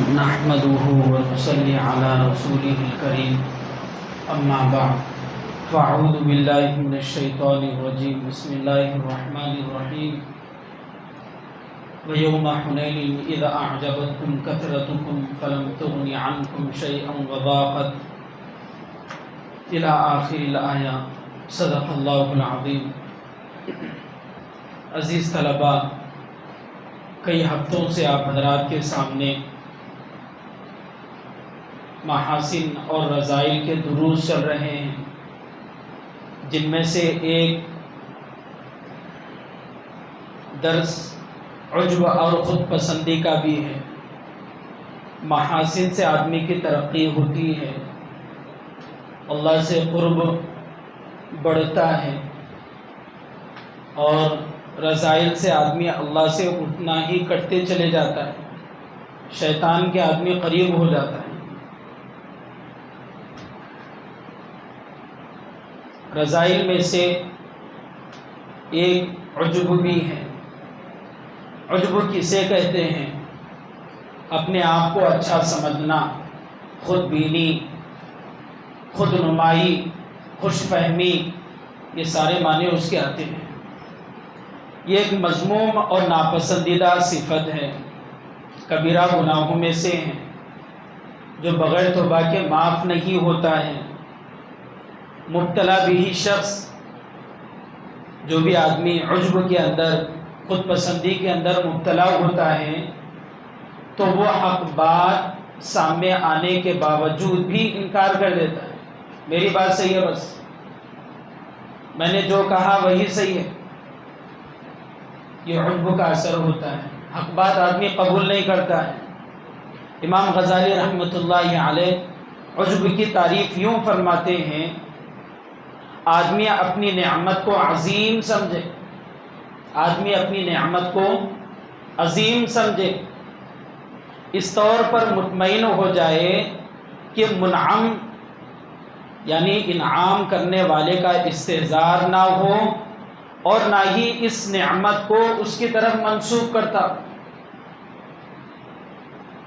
نحمده ونصلي على رسوله الكريم اما بعد فاعوذ بالله من الشيطان الرجيم بسم الله الرحمن الرحيم ويوم حنين إذا أعجبتكم كثرتكم فلم تغن عنكم شيئا وضاقت إلى آخر الآية صدق اللہ العظیم۔ عزیز طلباء، کئی ہفتوں سے آپ حضرات کے سامنے محاسن اور رذائل کے دروس چل رہے ہیں، جن میں سے ایک درس عجب اور خود پسندی کا بھی ہے۔ محاسن سے آدمی کی ترقی ہوتی ہے، اللہ سے قرب بڑھتا ہے، اور رذائل سے آدمی اللہ سے اتنا ہی کٹتے چلے جاتا ہے، شیطان کے آدمی قریب ہو جاتا ہے۔ رذائل میں سے ایک عجب بھی ہے۔ عجب کسے کہتے ہیں؟ اپنے آپ کو اچھا سمجھنا، خود بینی، خود نمائی، خوش فہمی، یہ سارے معنی اس کے آتے ہیں۔ یہ ایک مذموم اور ناپسندیدہ صفت ہے، کبیرہ گناہوں میں سے ہیں، جو بغیر توبہ کے معاف نہیں ہوتا ہے۔ مبتلا بھی شخص، جو بھی آدمی عجب کے اندر، خود پسندی کے اندر مبتلا ہوتا ہے، تو وہ حق بات سامنے آنے کے باوجود بھی انکار کر دیتا ہے۔ میری بات صحیح ہے، بس میں نے جو کہا وہی صحیح ہے۔ یہ عجب کا اثر ہوتا ہے، حق بات آدمی قبول نہیں کرتا ہے۔ امام غزالی رحمۃ اللہ علیہ عجب کی تعریف یوں فرماتے ہیں: آدمی اپنی نعمت کو عظیم سمجھے، آدمی اپنی نعمت کو عظیم سمجھے، اس طور پر مطمئن ہو جائے کہ منعم یعنی انعام کرنے والے کا استحضار نہ ہو، اور نہ ہی اس نعمت کو اس کی طرف منسوب کرتا۔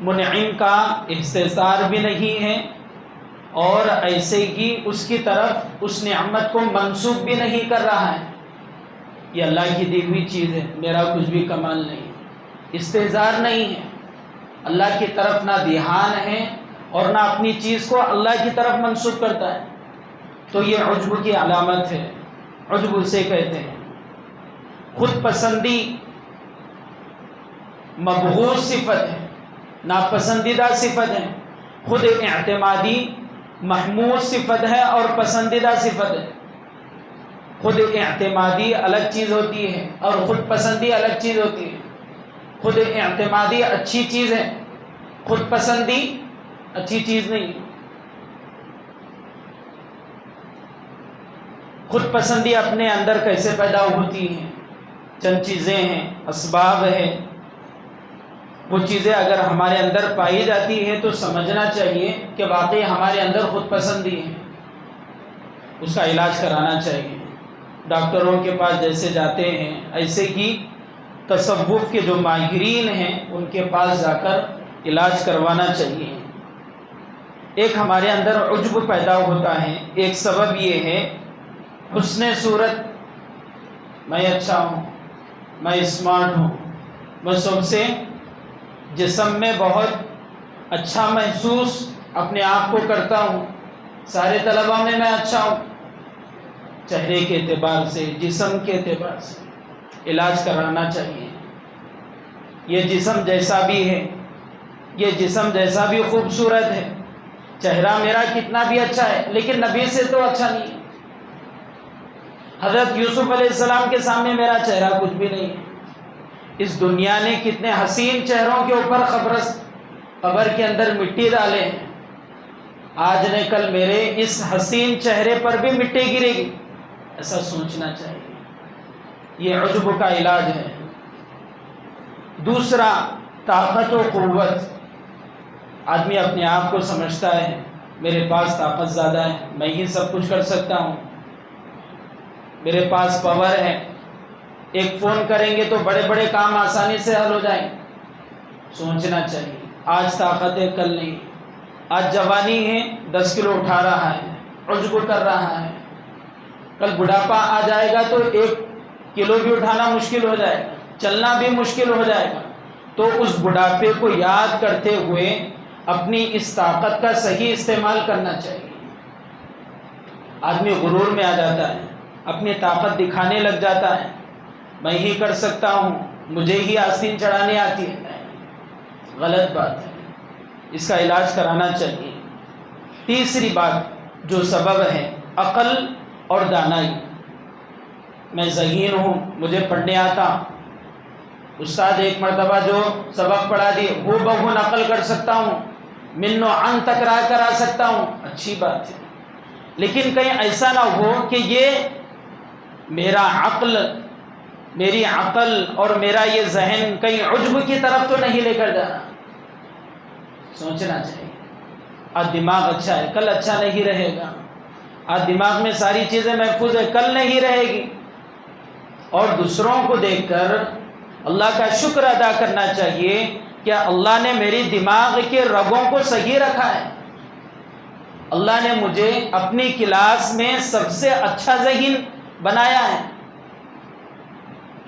منعم کا استحضار بھی نہیں ہے، اور ایسے ہی اس کی طرف اس نعمت کو منسوب بھی نہیں کر رہا ہے۔ یہ اللہ کی دی ہوئی چیز ہے، میرا کچھ بھی کمال نہیں ہے، استحضار نہیں ہے، اللہ کی طرف نہ دھیان ہے، اور نہ اپنی چیز کو اللہ کی طرف منسوب کرتا ہے، تو یہ عجب کی علامت ہے۔ عجب اسے کہتے ہیں۔ خود پسندی مبغوض صفت ہے، ناپسندیدہ صفت ہے۔ خود اعتمادی محمود صفت ہے اور پسندیدہ صفت ہے۔ خود اعتمادی الگ چیز ہوتی ہے اور خود پسندی الگ چیز ہوتی ہے۔ خود اعتمادی اچھی چیز ہے، خود پسندی اچھی چیز نہیں۔ خود پسندی اپنے اندر کیسے پیدا ہوتی ہے؟ چند چیزیں ہیں، اسباب ہیں۔ وہ چیزیں اگر ہمارے اندر پائی جاتی ہے تو سمجھنا چاہیے کہ واقعی ہمارے اندر خود پسندی ہے، اس کا علاج کرانا چاہیے۔ ڈاکٹروں کے پاس جیسے جاتے ہیں، ایسے ہی تصوف کے جو ماہرین ہیں ان کے پاس جا کر علاج کروانا چاہیے۔ ایک ہمارے اندر عجب پیدا ہوتا ہے، ایک سبب یہ ہے حسن صورت، میں اچھا ہوں، میں اسمارٹ ہوں، میں سب سے جسم میں بہت اچھا محسوس اپنے آپ کو کرتا ہوں، سارے طلباء میں اچھا ہوں۔ چہرے کے اعتبار سے، جسم کے اعتبار سے علاج کرانا چاہیے۔ یہ جسم جیسا بھی ہے، یہ جسم جیسا بھی خوبصورت ہے، چہرہ میرا کتنا بھی اچھا ہے، لیکن نبی سے تو اچھا نہیں ہے۔ حضرت یوسف علیہ السلام کے سامنے میرا چہرہ کچھ بھی نہیں ہے۔ اس دنیا نے کتنے حسین چہروں کے اوپر قبر کے اندر مٹی ڈالے ہیں، آج نے کل میرے اس حسین چہرے پر بھی مٹی گرے گی، ایسا سوچنا چاہیے۔ یہ عجب کا علاج ہے۔ دوسرا، طاقت و قوت۔ آدمی اپنے آپ کو سمجھتا ہے میرے پاس طاقت زیادہ ہے، میں ہی سب کچھ کر سکتا ہوں، میرے پاس پاور ہے، ایک فون کریں گے تو بڑے بڑے کام آسانی سے حل ہو جائیں۔ سوچنا چاہیے آج طاقت ہے کل نہیں، آج جوانی ہے 10 کلو اٹھا رہا ہے، عجب کر رہا ہے، کل بڑھاپا آ جائے گا تو 1 کلو بھی اٹھانا مشکل ہو جائے گا، چلنا بھی مشکل ہو جائے گا۔ تو اس بڑھاپے کو یاد کرتے ہوئے اپنی اس طاقت کا صحیح استعمال کرنا چاہیے۔ آدمی غرور میں آ جاتا ہے، اپنی طاقت دکھانے لگ جاتا ہے، میں ہی کر سکتا ہوں، مجھے ہی آستین چڑھانے آتی ہے۔ غلط بات ہے، اس کا علاج کرانا چاہیے۔ تیسری بات جو سبب ہے، عقل اور دانائی۔ میں ذہین ہوں، مجھے پڑھنے آتا، استاد ایک مرتبہ جو سبق پڑھا دی وہ بہو نقل کر سکتا ہوں، من و عن تک راہ کرا سکتا ہوں، اچھی بات ہے، لیکن کہیں ایسا نہ ہو کہ یہ میرا عقل، میری عقل اور میرا یہ ذہن کہیں عجب کی طرف تو نہیں لے کر جانا۔ سوچنا چاہیے، آج دماغ اچھا ہے کل اچھا نہیں رہے گا، آج دماغ میں ساری چیزیں محفوظ ہے کل نہیں رہے گی۔ اور دوسروں کو دیکھ کر اللہ کا شکر ادا کرنا چاہیے کہ اللہ نے میری دماغ کے رگوں کو صحیح رکھا ہے، اللہ نے مجھے اپنی کلاس میں سب سے اچھا ذہین بنایا ہے،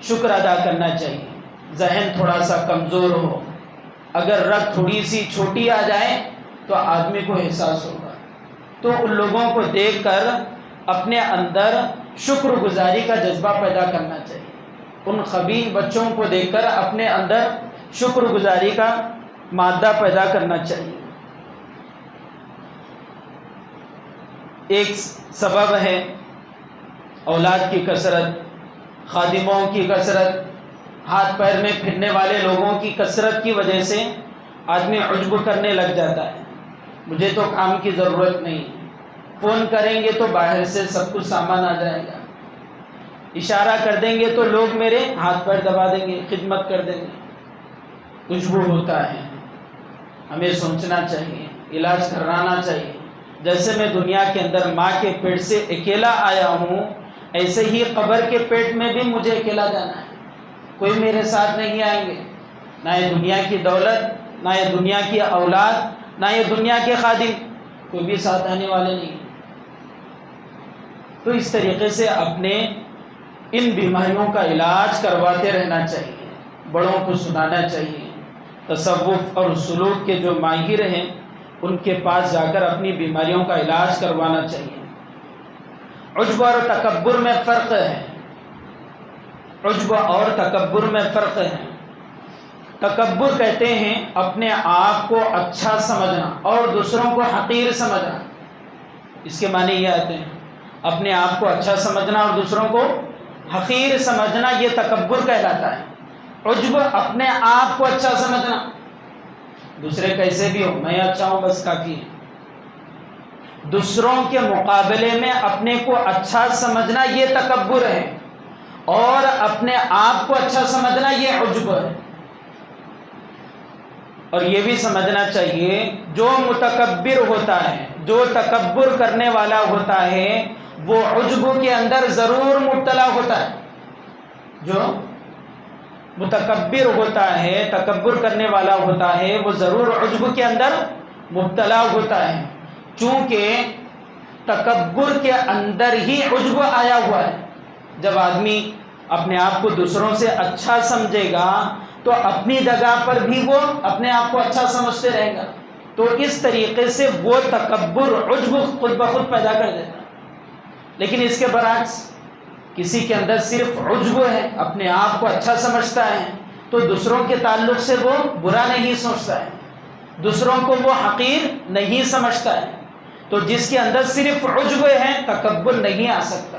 شکر ادا کرنا چاہیے۔ ذہن تھوڑا سا کمزور ہو، اگر رگ تھوڑی سی چھوٹی آ جائے تو آدمی کو احساس ہوگا، تو ان لوگوں کو دیکھ کر اپنے اندر شکر گزاری کا جذبہ پیدا کرنا چاہیے، ان خبیث بچوں کو دیکھ کر اپنے اندر شکر گزاری کا مادہ پیدا کرنا چاہیے۔ ایک سبب ہے اولاد کی کثرت، خادموں کی کثرت، ہاتھ پیر میں پھرنے والے لوگوں کی کثرت کی وجہ سے آدمی عجب کرنے لگ جاتا ہے، مجھے تو کام کی ضرورت نہیں، فون کریں گے تو باہر سے سب کچھ سامان آ جائے گا، اشارہ کر دیں گے تو لوگ میرے ہاتھ پیر دبا دیں گے، خدمت کر دیں گے۔ عجب ہوتا ہے، ہمیں سوچنا چاہیے، علاج کرانا چاہیے۔ جیسے میں دنیا کے اندر ماں کے پیٹ سے اکیلا آیا ہوں، ایسے ہی قبر کے پیٹ میں بھی مجھے اکیلا جانا ہے، کوئی میرے ساتھ نہیں آئیں گے، نہ یہ دنیا کی دولت، نہ یہ دنیا کی اولاد، نہ یہ دنیا کے خادم، کوئی بھی ساتھ آنے والے نہیں۔ تو اس طریقے سے اپنے ان بیماریوں کا علاج کرواتے رہنا چاہیے، بڑوں کو سنانا چاہیے، تصوف اور سلوک کے جو ماہر ہیں ان کے پاس جا کر اپنی بیماریوں کا علاج کروانا چاہیے۔ عجب اور تکبر میں فرق ہے، عجب اور تکبر میں فرق ہے۔ تکبر کہتے ہیں اپنے آپ کو اچھا سمجھنا اور دوسروں کو حقیر سمجھنا، اس کے معنی یہ آتے ہیں، اپنے آپ کو اچھا سمجھنا اور دوسروں کو حقیر سمجھنا، یہ تکبر کہلاتا ہے۔ عجب اپنے آپ کو اچھا سمجھنا، دوسرے کیسے بھی ہو میں اچھا ہوں بس کافی ہے، دوسروں کے مقابلے میں اپنے کو اچھا سمجھنا یہ تکبر ہے، اور اپنے آپ کو اچھا سمجھنا یہ عجب ہے۔ اور یہ بھی سمجھنا چاہیے جو متکبر ہوتا ہے، جو تکبر کرنے والا ہوتا ہے، وہ عجب کے اندر ضرور مبتلا ہوتا ہے۔ جو متکبر ہوتا ہے، تکبر کرنے والا ہوتا ہے، وہ ضرور عجب کے اندر مبتلا ہوتا ہے، چونکہ تکبر کے اندر ہی عجب آیا ہوا ہے۔ جب آدمی اپنے آپ کو دوسروں سے اچھا سمجھے گا تو اپنی جگہ پر بھی وہ اپنے آپ کو اچھا سمجھتے رہے گا، تو اس طریقے سے وہ تکبر عجب خود بخود پیدا کر دیتا ہے۔ لیکن اس کے برعکس کسی کے اندر صرف عجب ہے، اپنے آپ کو اچھا سمجھتا ہے، تو دوسروں کے تعلق سے وہ برا نہیں سوچتا ہے، دوسروں کو وہ حقیر نہیں سمجھتا ہے۔ تو جس کے اندر صرف عجب ہے تکبر نہیں آ سکتا،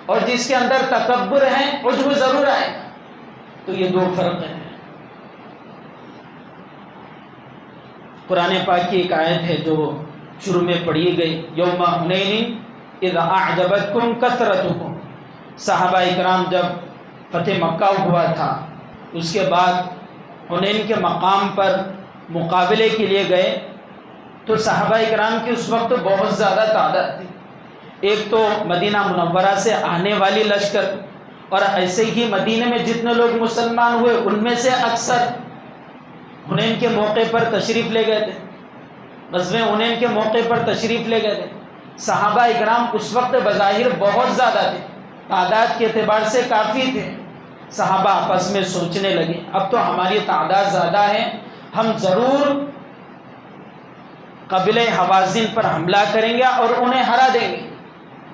اور جس کے اندر تکبر ہے عجب ضرور آئے گا۔ تو یہ دو فرق ہیں۔ قرآن پاک کی ایک آیت ہے جو شروع میں پڑھی گئی، یوم حنین اذ اعجبتکم کثرتکم۔ صحابہ اکرام جب فتح مکہ ہوا تھا، اس کے بعد حنین کے مقام پر مقابلے کے لیے گئے، تو صحابہ اکرام کی اس وقت بہت زیادہ تعداد تھی۔ ایک تو مدینہ منورہ سے آنے والی لشکر، اور ایسے ہی مدینہ میں جتنے لوگ مسلمان ہوئے ان میں سے اکثر حنین کے موقع پر تشریف لے گئے تھے، غزوہ حنین کے موقع پر تشریف لے گئے تھے۔ صحابہ اکرام اس وقت بظاہر بہت زیادہ تھے، تعداد کے اعتبار سے کافی تھے۔ صحابہ آپس میں سوچنے لگے اب تو ہماری تعداد زیادہ ہے، ہم ضرور قبیلہ حوازن پر حملہ کریں گے اور انہیں ہرا دیں گے۔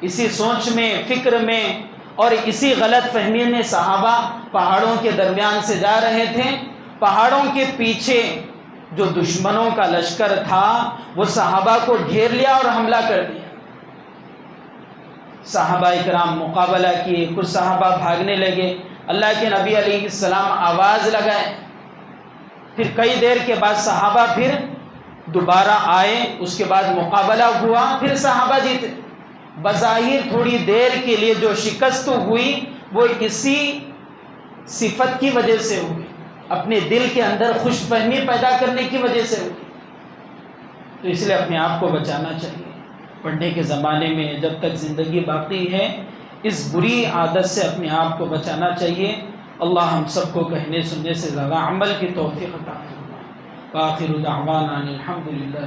اسی سوچ میں، فکر میں اور اسی غلط فہمی میں صحابہ پہاڑوں کے درمیان سے جا رہے تھے۔ پہاڑوں کے پیچھے جو دشمنوں کا لشکر تھا وہ صحابہ کو گھیر لیا اور حملہ کر دیا۔ صحابہ اکرام مقابلہ کیے، کچھ صحابہ بھاگنے لگے۔ اللہ کے نبی علیہ السلام آواز لگائے، پھر کئی دیر کے بعد صحابہ پھر دوبارہ آئے، اس کے بعد مقابلہ ہوا، پھر صحابہ جیتے۔ بظاہر تھوڑی دیر کے لیے جو شکست ہوئی وہ اسی صفت کی وجہ سے ہوئی، اپنے دل کے اندر خوش فہمی پیدا کرنے کی وجہ سے ہوئی۔ تو اس لیے اپنے آپ کو بچانا چاہیے۔ پڑھنے کے زمانے میں جب تک زندگی باقی ہے اس بری عادت سے اپنے آپ کو بچانا چاہیے۔ اللہ ہم سب کو کہنے سننے سے زیادہ عمل کی توفیق عطا فرمائے۔ وآخر دعوانا الحمد للہ۔